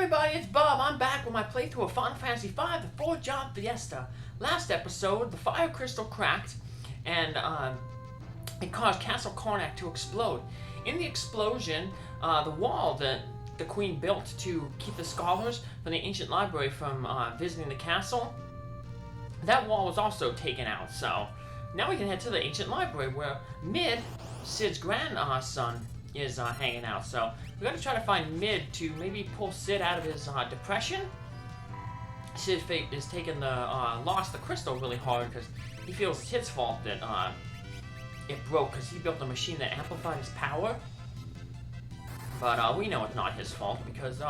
everybody, it's Bob. I'm back with my playthrough of Final Fantasy V, the 4-Job Fiesta. Last episode, the fire crystal cracked, and it caused Castle Karnak to explode. In the explosion, the wall that the Queen built to keep the scholars from the ancient library from visiting the castle, that wall was also taken out. So now we can head to the ancient library where Mid, Cid's grandson, is hanging out. So we got to try to find Mid to maybe pull Cid out of his depression. Cid is taking the lost the crystal really hard because he feels it's his fault that it broke because he built a machine that amplified his power. But we know it's not his fault because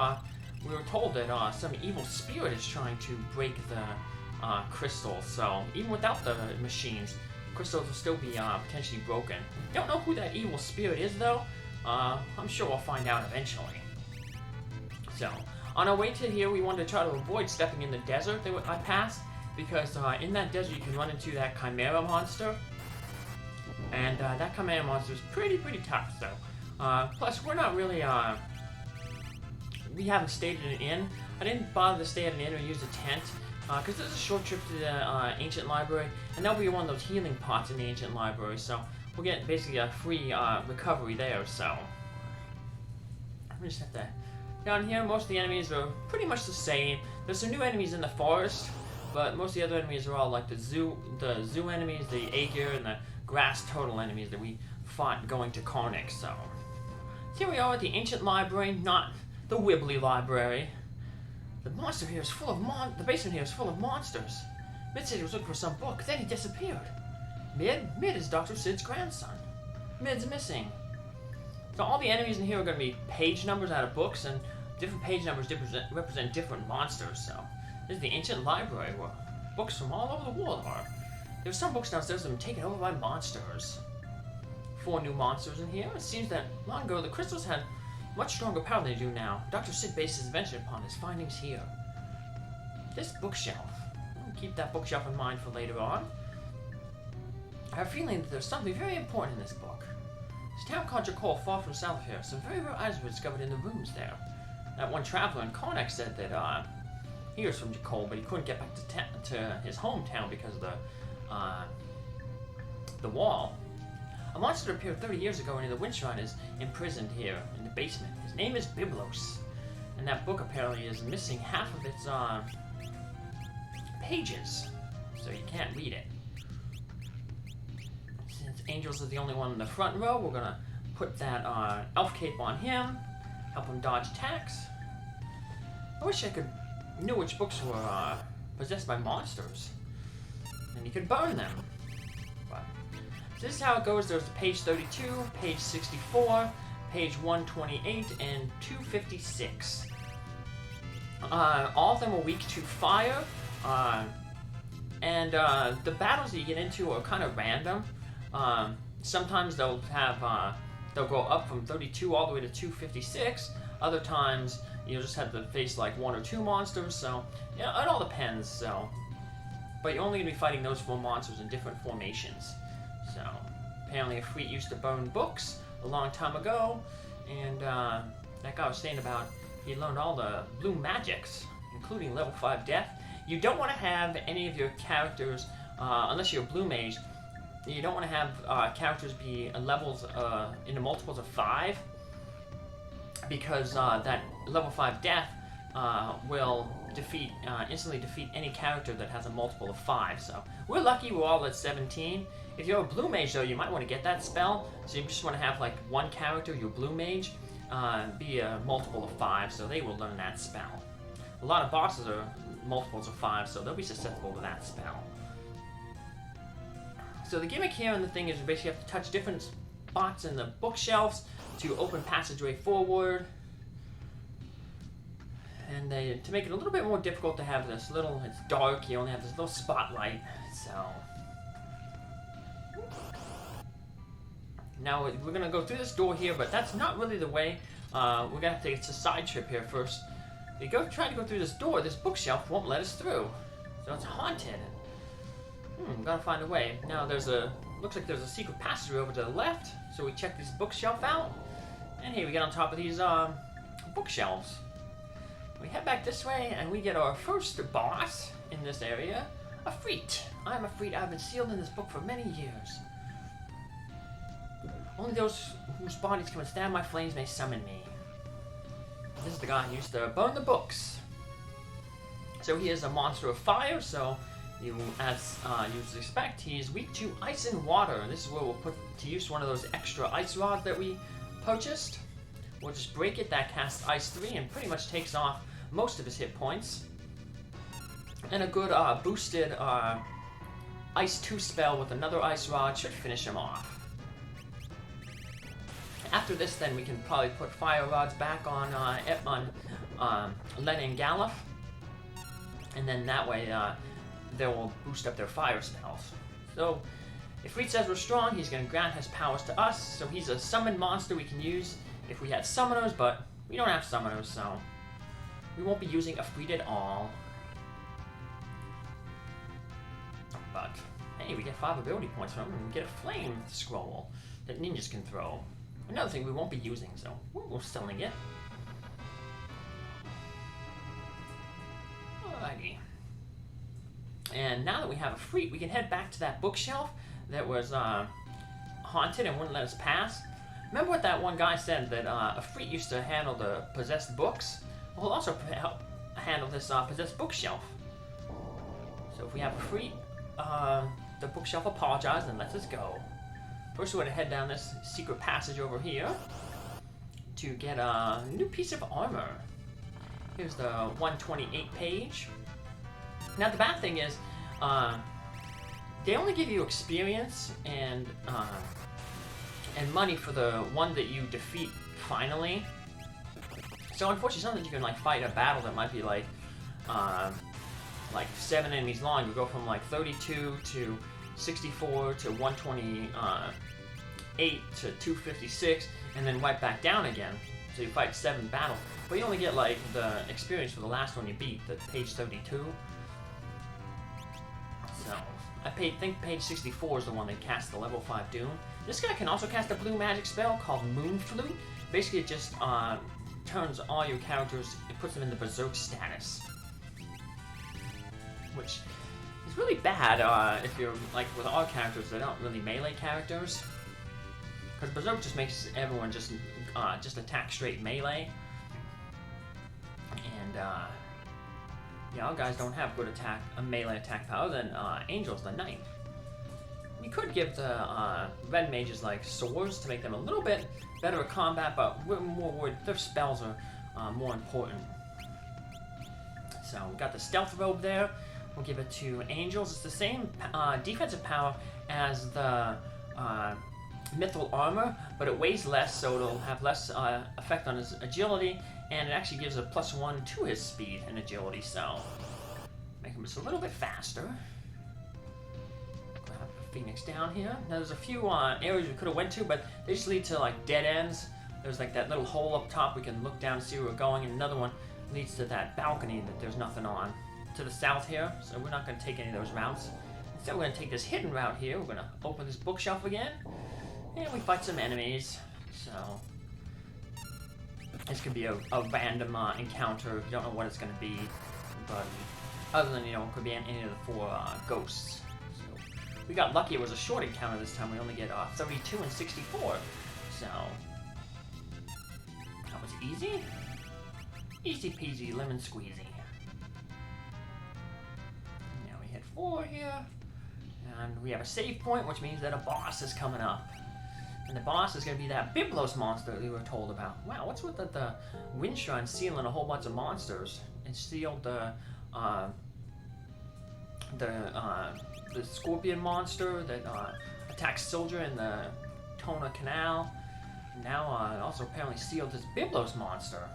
we were told that some evil spirit is trying to break the crystals. So even without the machines, crystals will still be potentially broken. Don't know who that evil spirit is though. I'm sure we'll find out eventually. So, on our way to here, we wanted to try to avoid stepping in the desert that I passed, because in that desert you can run into that Chimera monster, and that Chimera monster is pretty tough. So, plus we're not really, we haven't stayed in an inn. I didn't bother to stay at an inn or use a tent, because there's a short trip to the ancient library, and that'll be one of those healing pots in the ancient library. So we'll get basically a free recovery there. So we just have to down here. Most of the enemies are pretty much the same. There's some new enemies in the forest, but most of the other enemies are all like the zoo enemies, the Aegir, and the grass turtle enemies that we fought going to Karnak. So here we are at the ancient library, not the Wimbley Library. The monster here is full of the basement here is full of monsters. Mid said he was looking for some book, then he disappeared. Mid is Dr. Cid's grandson. Mid's missing. So all the enemies in here are going to be page numbers out of books, and different page numbers represent different monsters. So this is the ancient library where books from all over the world are. There's some books downstairs that have been taken over by monsters. 4 new monsters in here. It seems that long ago the crystals had much stronger power than they do now. Dr. Cid based his invention upon his findings here. This bookshelf. I'll keep that bookshelf in mind for later on. I have a feeling that there's something very important in this book. This town called Jakol, far from south of here. Some very rare items were discovered in the rooms there. That one traveler in Karnak said that he was from Jakol, but he couldn't get back to his hometown because of the wall. A monster that appeared 30 years ago near the Windshrine is imprisoned here in the basement. His name is Biblos, and that book apparently is missing half of its pages, so you can't read it. Since Angels is the only one in the front row, we're gonna put that elf cape on him, help him dodge attacks. I wish I knew which books were possessed by monsters, and you could burn them. But so this is how it goes. There's page 32, page 64, page 128, and 256. All of them are weak to fire, and the battles that you get into are kind of random. Sometimes they'll have they'll go up from 32 all the way to 256. Other times you'll just have to face like 1 or 2 monsters. So yeah, it all depends. So, but you're only gonna be fighting those 4 monsters in different formations. So apparently Ifrit used to burn books a long time ago, and that guy was saying about he learned all the blue magics, including level 5 death. You don't want to have any of your characters, unless you're a blue mage, you don't want to have characters be levels in the multiples of 5, because that level 5 death will instantly defeat any character that has a multiple of 5. So we're lucky we're all at 17. If you're a blue mage though, you might want to get that spell, so you just want to have like one character, your blue mage, be a multiple of 5, so they will learn that spell. A lot of bosses are multiples of 5, so they'll be susceptible to that spell. So the gimmick here and the thing is you basically have to touch different spots in the bookshelves to open passageway forward. And to make it a little bit more difficult to have this little, it's dark, you only have this little spotlight, so. Now we're gonna go through this door here, but that's not really the way. We're gonna have to take a side trip here first. If you try to go through this door, this bookshelf won't let us through. So it's haunted. Gotta find a way. Now looks like there's a secret passageway over to the left, so we check this bookshelf out. And here we get on top of these bookshelves. We head back this way, and we get our first boss in this area, Efreet. I'm Efreet. I've been sealed in this book for many years. Only those whose bodies can withstand my flames may summon me. This is the guy who used to burn the books. So he is a monster of fire, so as you would expect, he is weak to ice and water. And this is where we'll put to use one of those extra ice rods that we purchased. We'll just break it, that casts Ice 3 and pretty much takes off most of his hit points. And a good boosted Ice 2 spell with another Ice Rod should finish him off. After this, then, we can probably put Fire Rods back on Lenna and Galuf. And then that way, they will boost up their fire spells. So, if Reed says we're strong, he's going to grant his powers to us. So he's a summoned monster we can use if we had summoners, but we don't have summoners, so we won't be using Efreet at all. But, hey, we get 5 ability points from him, and we get a flame scroll that ninjas can throw. Another thing we won't be using, so we're selling it. Alrighty. And now that we have Efreet, we can head back to that bookshelf that was haunted and wouldn't let us pass. Remember what that one guy said, that Efreet used to handle the possessed books? Well, he'll also help handle this possessed bookshelf. So if we have Efreet, the bookshelf apologizes and lets us go. First, we're going to head down this secret passage over here to get a new piece of armor. Here's the 128 page. Now, the bad thing is, they only give you experience and money for the one that you defeat finally. So, unfortunately, sometimes you can like fight a battle that might be like 7 enemies long. You go from like 32 to 64 to 128 to 256, and then wipe back down again. So you fight 7 battles, but you only get like the experience for the last one you beat, the page 32. So I think page 64 is the one that casts the level 5 Doom. This guy can also cast a blue magic spell called Moon Flute. Basically, it just turns all your characters, it puts them in the berserk status, which is really bad if you're like with our characters that aren't really melee characters, because berserk just makes everyone just attack straight melee, and yeah, our guys don't have good melee attack power than Angel's the Knight. We could give the red mages like swords to make them a little bit better at combat, but we're more worried their spells are more important. So we got the stealth robe there. We'll give it to Angels. It's the same defensive power as the mithril armor, but it weighs less, so it'll have less effect on his agility, and it actually gives a +1 to his speed and agility, so make him just a little bit faster. Grab the Phoenix down here. Now there's a few areas we could have went to, but they just lead to like dead ends. There's like that little hole up top we can look down and see where we're going, and another one leads to that balcony that there's nothing on. To the south here, so we're not going to take any of those routes. Instead, we're going to take this hidden route here. We're going to open this bookshelf again, and we fight some enemies. So this could be a random encounter. You don't know what it's going to be, but other than, it could be any of the 4 ghosts. So we got lucky. It was a short encounter this time. We only get 32 and 64. So that was easy. Easy peasy, lemon squeezy. 4 here, and we have a save point, which means that a boss is coming up, and the boss is going to be that Biblos monster that we were told about. Wow, what's with the wind shrine sealing a whole bunch of monsters? It sealed the scorpion monster that attacks Soldier in the Tona Canal. Now it also apparently sealed this Biblos monster.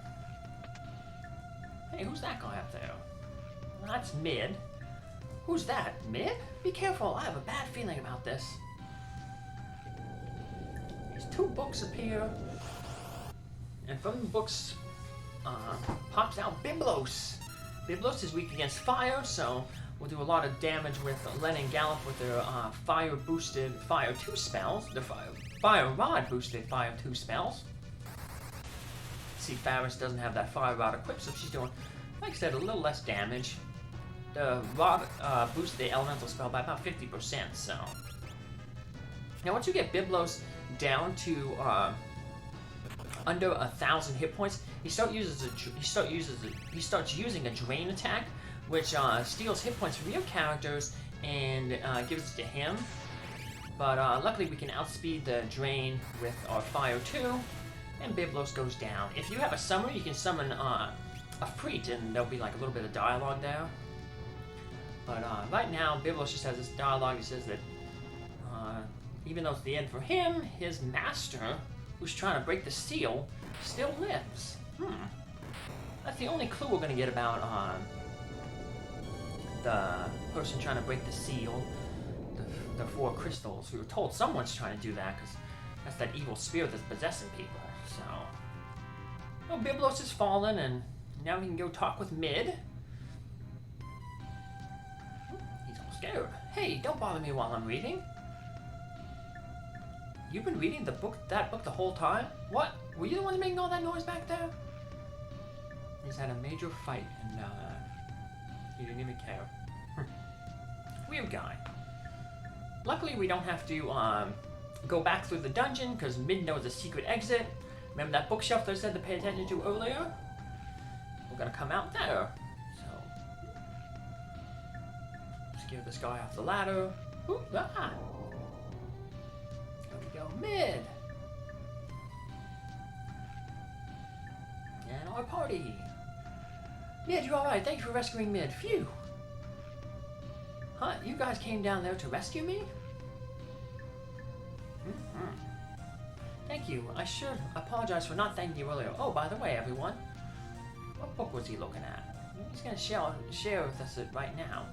Hey, who's that guy up there? Well, that's Mid. Who's that? Mid? Be careful, I have a bad feeling about this. These 2 books appear, and from the books pops out Biblos. Biblos is weak against fire, so we'll do a lot of damage with Lenna and Galuf with their fire-boosted Fire 2 spells. Their Fire Rod boosted Fire 2 spells. See, Faris doesn't have that fire rod equipped, so she's doing, like I said, a little less damage. The rod boosts the elemental spell by about 50%, so. Now once you get Biblos down to under 1,000 hit points, he starts using a drain attack, which steals hit points from your characters and gives it to him. But luckily we can outspeed the drain with our fire too, and Biblos goes down. If you have a summoner, you can summon a Freet, and there'll be like a little bit of dialogue there. But right now, Biblos just has this dialogue that says that even though it's the end for him, his master, who's trying to break the seal, still lives. That's the only clue we're going to get about the person trying to break the seal, the 4 crystals. We were told someone's trying to do that, because that's that evil spirit that's possessing people. So, well, Biblos has fallen, and now we can go talk with Mid. He's all scared. Hey, don't bother me while I'm reading. You've been reading that book the whole time? What? Were you the one making all that noise back there? He's had a major fight, and he didn't even care. Weird guy. Luckily, we don't have to go back through the dungeon, because Mid knows a secret exit. Remember that bookshelf that I said to pay attention to earlier? We're gonna come out there. So, scare this guy off the ladder. Ooh, ah! There we go, Mid! And our party! Mid, you're alright. Thank you for rescuing Mid. Phew! Huh? You guys came down there to rescue me? Thank you. I should apologize for not thanking you earlier. Oh, by the way, everyone. What book was he looking at? He's going to share with us right now.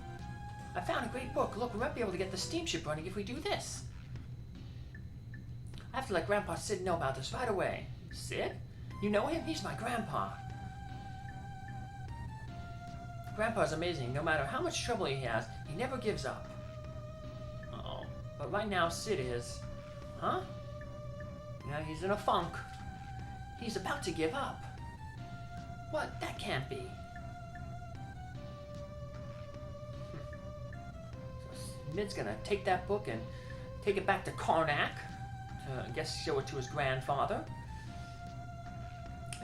I found a great book. Look, we might be able to get the steamship running if we do this. I have to let Grandpa Sid know about this right away. Sid? You know him? He's my grandpa. Grandpa's amazing. No matter how much trouble he has, he never gives up. Uh-oh. But right now, Sid is... Huh? Yeah, he's in a funk. He's about to give up. What? That can't be. So Mid's gonna take that book and take it back to Karnak to, I guess, show it to his grandfather.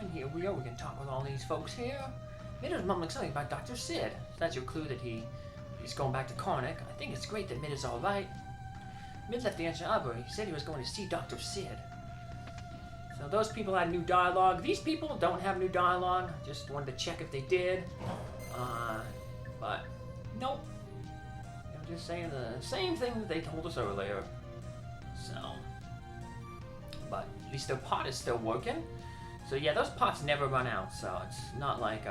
And here we are. We can talk with all these folks here. Mid was mumbling something about Dr. Sid. So that's your clue that he's going back to Karnak. I think it's great that Mid is all right. Mid left the ancient library. He said he was going to see Dr. Sid. So those people had new dialogue. These people don't have new dialogue. Just wanted to check if they did. But nope. They're just saying the same thing that they told us earlier. So, but at least their pot is still working. So yeah, those pots never run out. So it's not like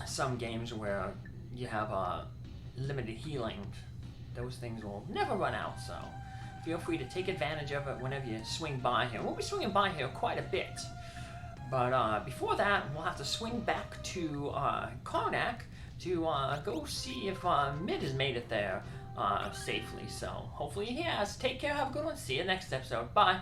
some games where you have limited healing. Those things will never run out. So feel free to take advantage of it whenever you swing by here. We'll be swinging by here quite a bit. But before that, we'll have to swing back to Karnak to go see if Mid has made it there safely. So hopefully he has. Take care, have a good one. See you next episode. Bye.